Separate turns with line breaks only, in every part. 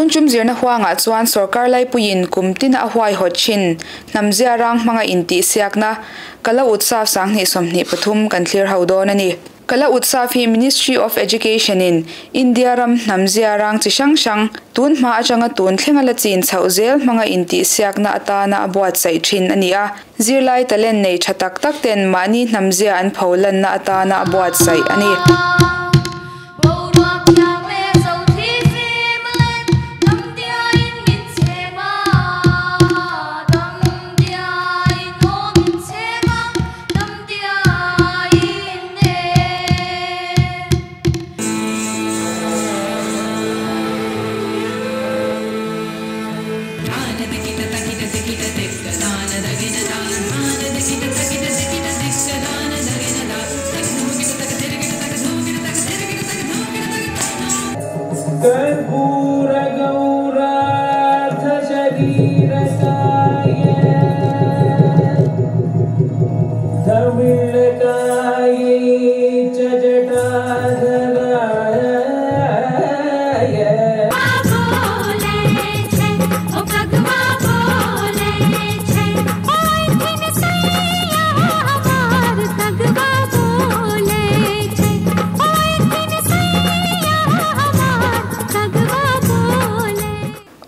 Munchum zirna huanga chuan sarkar lai puin kumtina ahwai hotchin namzia rang manga inti siakna kala utsav sangni somni pathum kan clear haudon ani kala utsav hi Ministry of Education in India ram namzia rang chi shang tun ma achanga tun thlengala chin chauzel manga inti siakna atana buatsaih thin ania zirlai talen nei thatak tak ten mani namzia an phaulan na atana buatsaih ani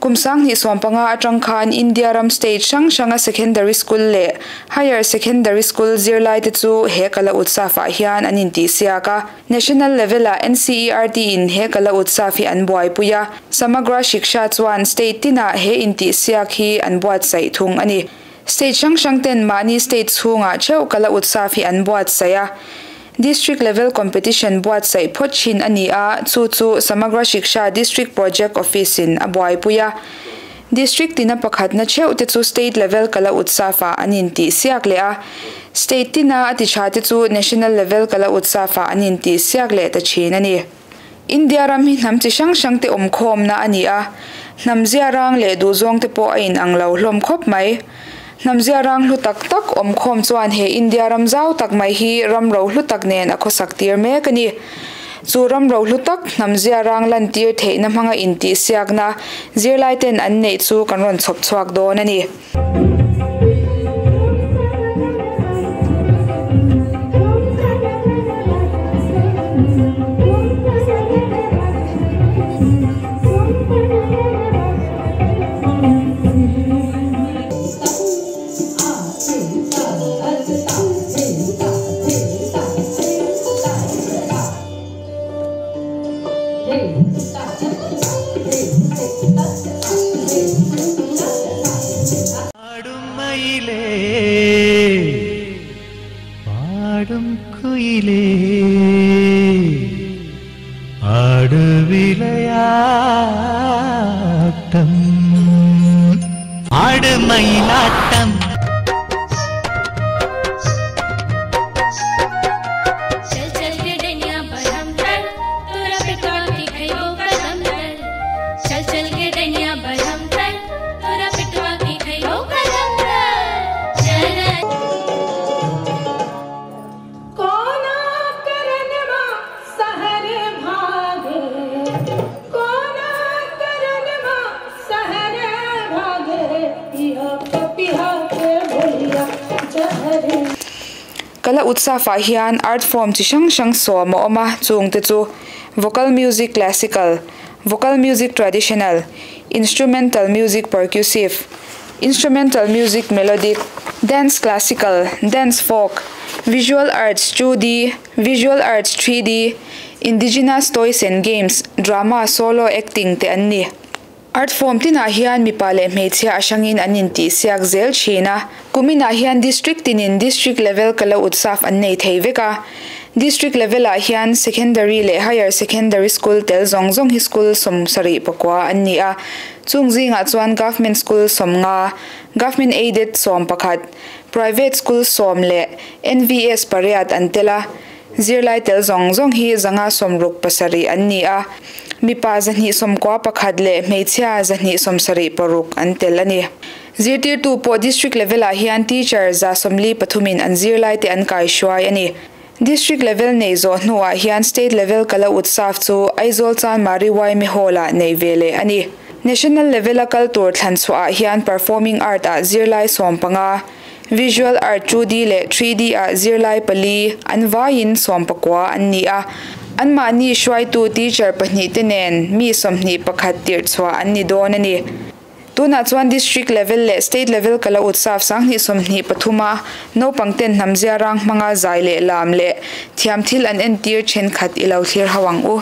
Kumsang ni swampanga atangkan India ram state shanga secondary school le higher secondary school Zirlai te chu he kala utsav a hian an inti siaka national level a NCERT in he kala utsav hi an buai puya samagra shiksha chuan state tina he inti siak hi an buatsaih thung ani state shang ten mani state chunga cheu kala utsav hi an buatsaya district level competition buatsaih phochin ania chu samagra shiksha district project office in abuai puya district tina pakhat na cheu te chu state level kala utsafa aninti siak le a state tina ati chate chu national level kala utsafa aninti siak le ta chin ani India ram hi nam chi shang te khom na ania namzia rang le du zong te po ain anglo hlom khop mai namzia rang hlu tak khom chuan he India ram zau tak mai hi ram ro hlu tak nen a khosak tir me kani chu ram ro hlu tak namzia rang lan tir theih na manga inti siakna zirlai ten an nei chu kan ron chhop chhuak don ani kala utsav a hian art form chi shang so ma oma chung te chu vocal music classical vocal music traditional instrumental music percussive instrumental music melodic dance classical dance folk visual arts 2D visual arts 3D indigenous toys and games drama solo acting te anni art form tina hian mi pale mechia ashangin aninti siak zel china kumina hian district tinin district level kala utsav an nei thei veka district level a hian secondary le higher secondary school tel zong hi school som sari pakwa annia chungzinga chuan government school somnga government aided som pakhat private school som le NVS pariat antela zirlai tel zong hi zanga somruk pasari annia mipa zani somkwa pakhat le meichia zani somsari paruk antel ani Zirtirtute po district level a hian teacher za somli pathumin an zirlai te an kai shwai ani district level nei zo hnuah hian state level kala utsav chu aizol chan mariwai mi hola nei vele ani national level kal tur thlan chhuah hian performing art a Zirlai Naupanga visual art 2D le 3D a Zirlai pali an vain sompakwa an ni a an ma ni shwai tu teacher pahni te nen mi somni pakhat tir chhuah an ni don ani tuna chuan district level le state level kala utsav sangni somni pathuma naupangte namzia rang manga zai le lam le thiamthil an entir chen khat ilo thlir hawang u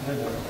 Yeah.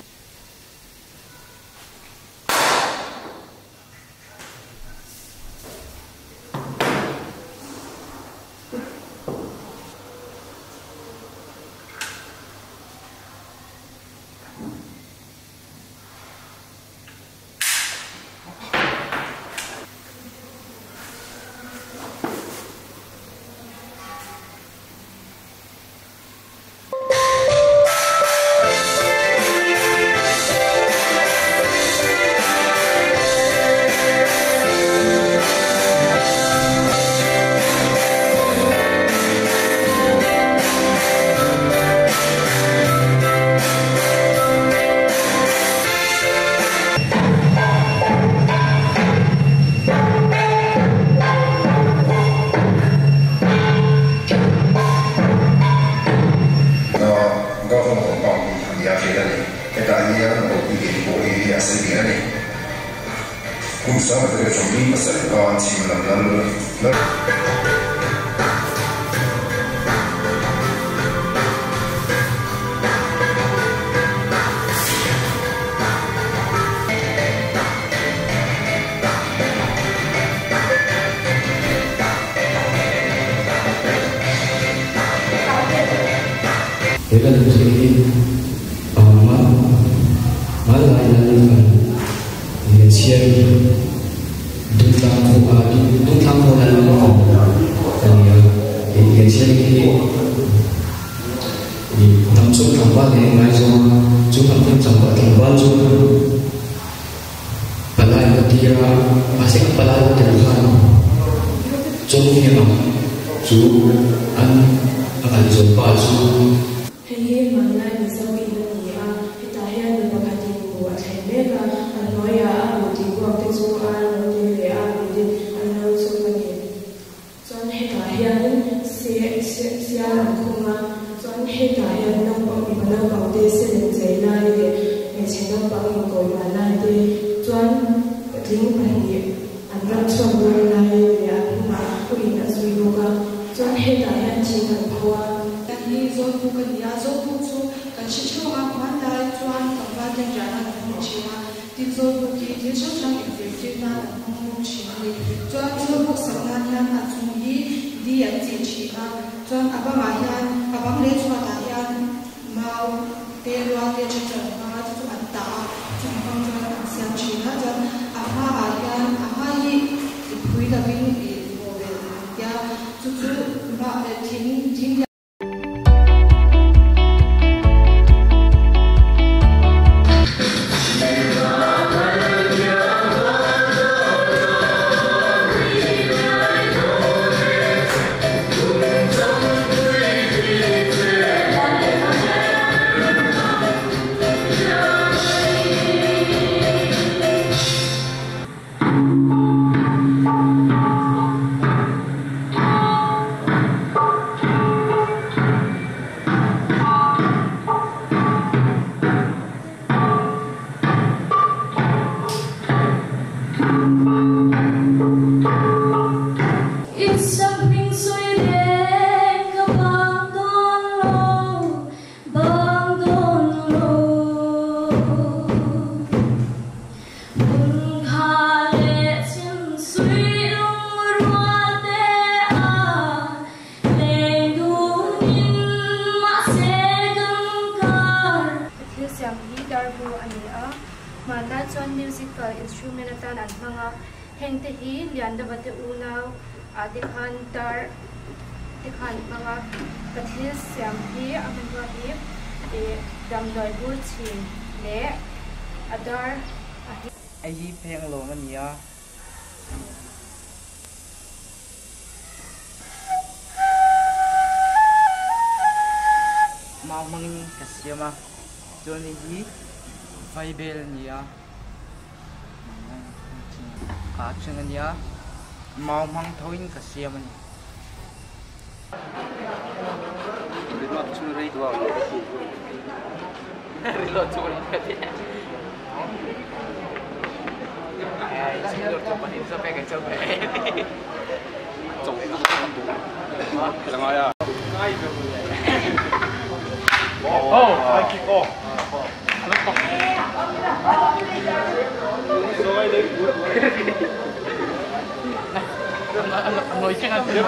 Manda chuan musical instrument atan an hmanga heng theih lian dabate unaw tikhan tar tikhan hmanga kathil siam hi amanwa hi damdoi bur chin le adar
ai pheng lo mania mau mangin kasiama chuan hi Bible nia ka chungania mau mang thoin ka siamani reload chu rei do reload chu rei ka ti ai sinor chu panin sa pe ka chau pe chong ka tu ka ngaya ngai be oh ai ki ko nói chuyện là tiếp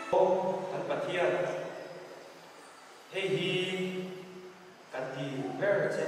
Kan pathian theih kan ti ver che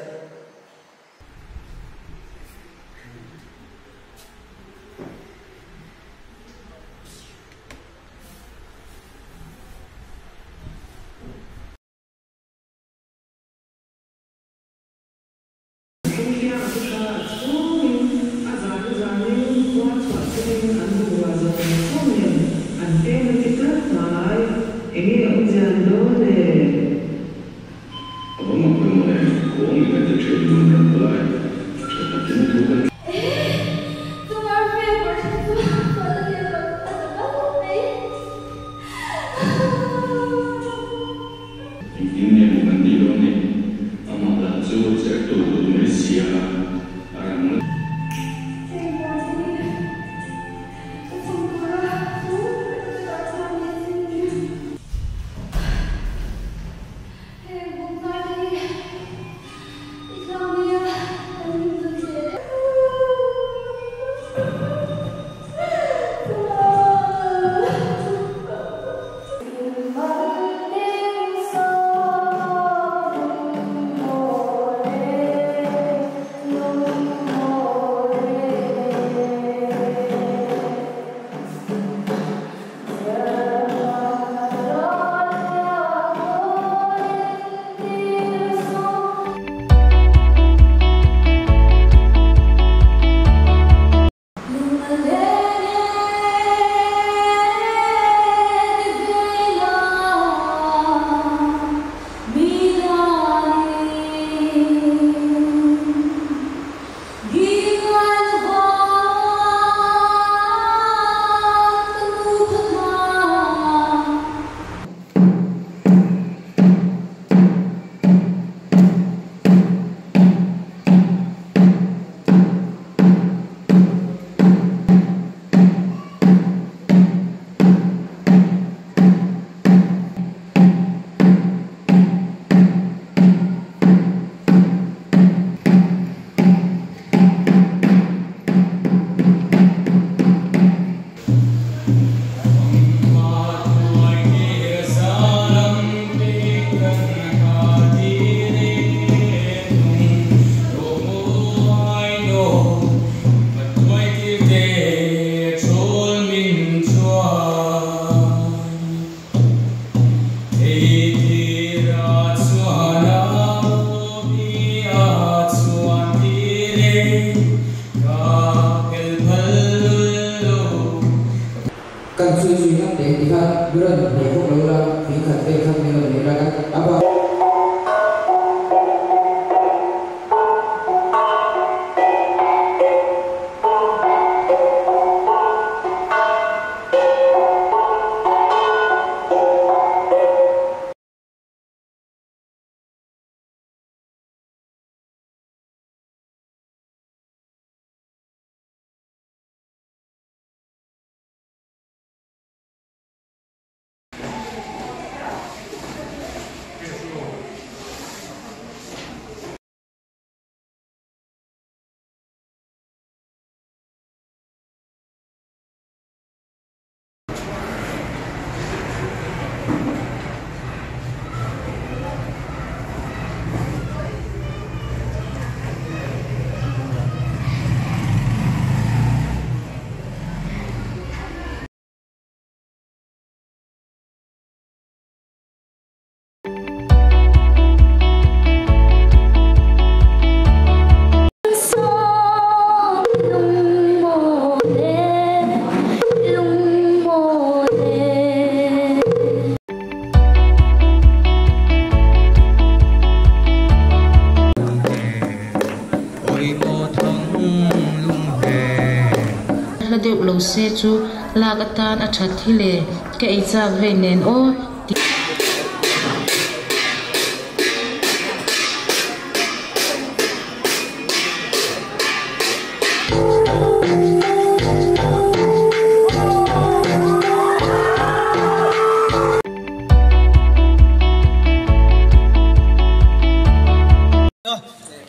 Deuh lo se chu lagatan a that hi le ke Utsav ve nen o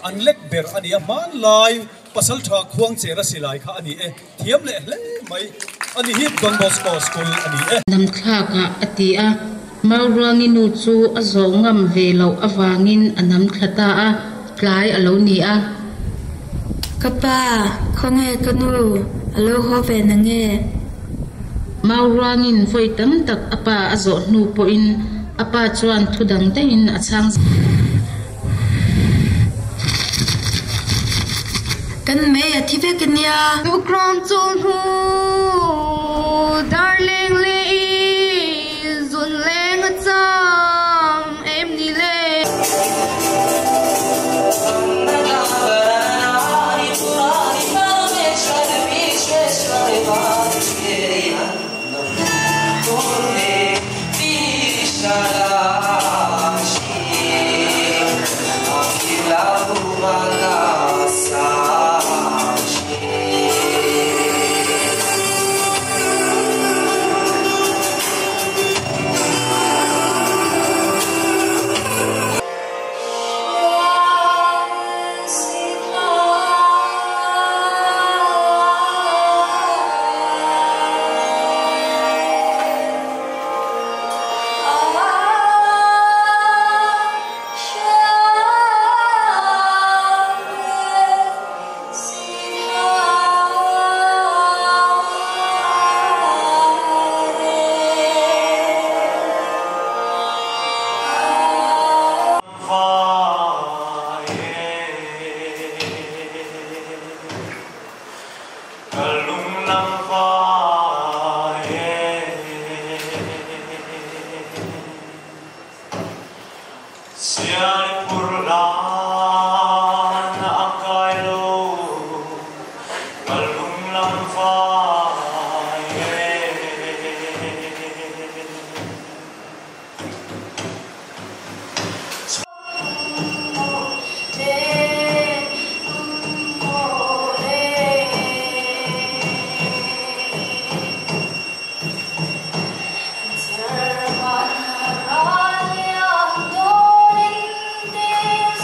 anlek ber ani a man lai pasal tha khuang chera silai kha ani e thiam le mai ani hi Don Bosco School ani
nam thla ka atia mawrangin nu chu azongam velo awangin anam thlata a tlai alo ni a
kapa khonge kanu alo ho ve na nge
mawrangin voi tam tak apa azo nu po in apa chuan thudang te in achang
kan me athi ve kania
tu kram chon hu darling le zun leng cham em ni le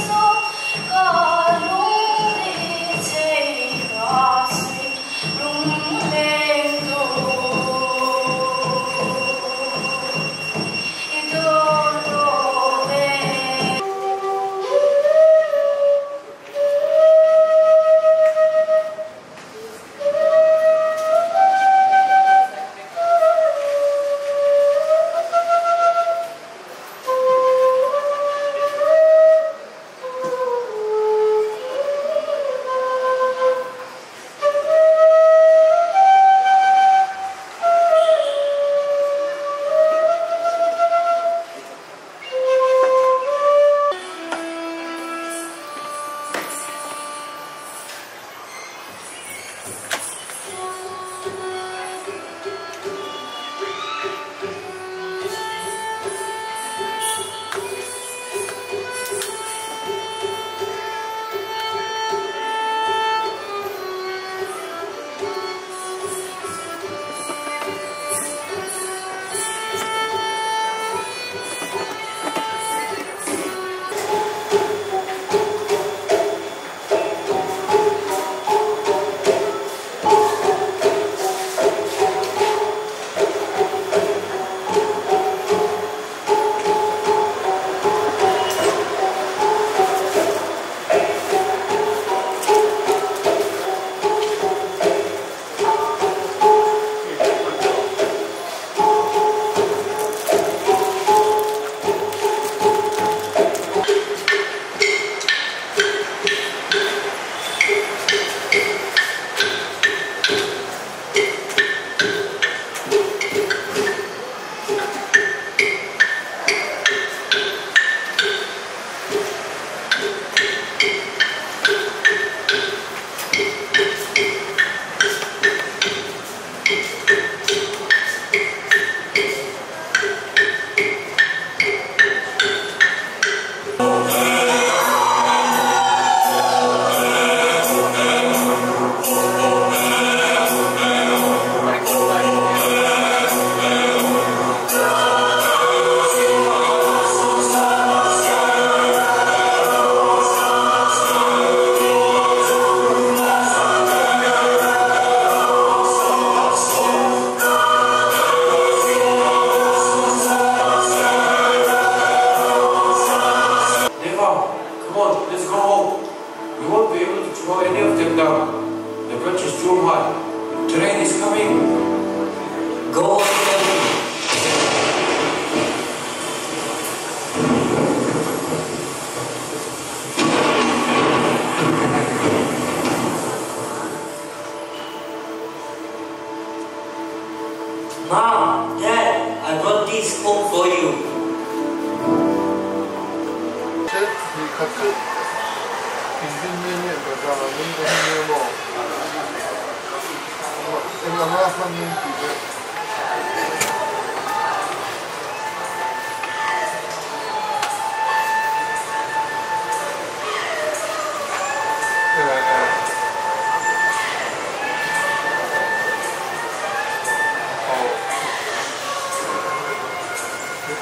so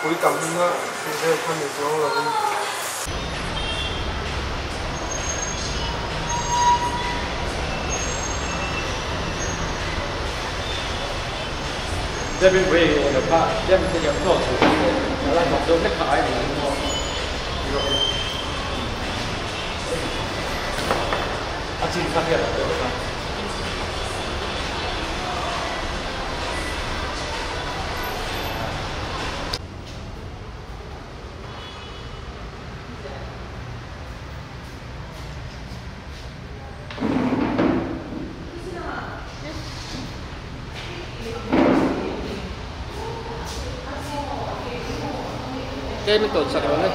會咁啦，而且佢哋講啦。
这边不会有怕，这边有做出来的，然后做那卡的，啊，今天看见了，对吧？Cái nó tồn sạch rồi đấy.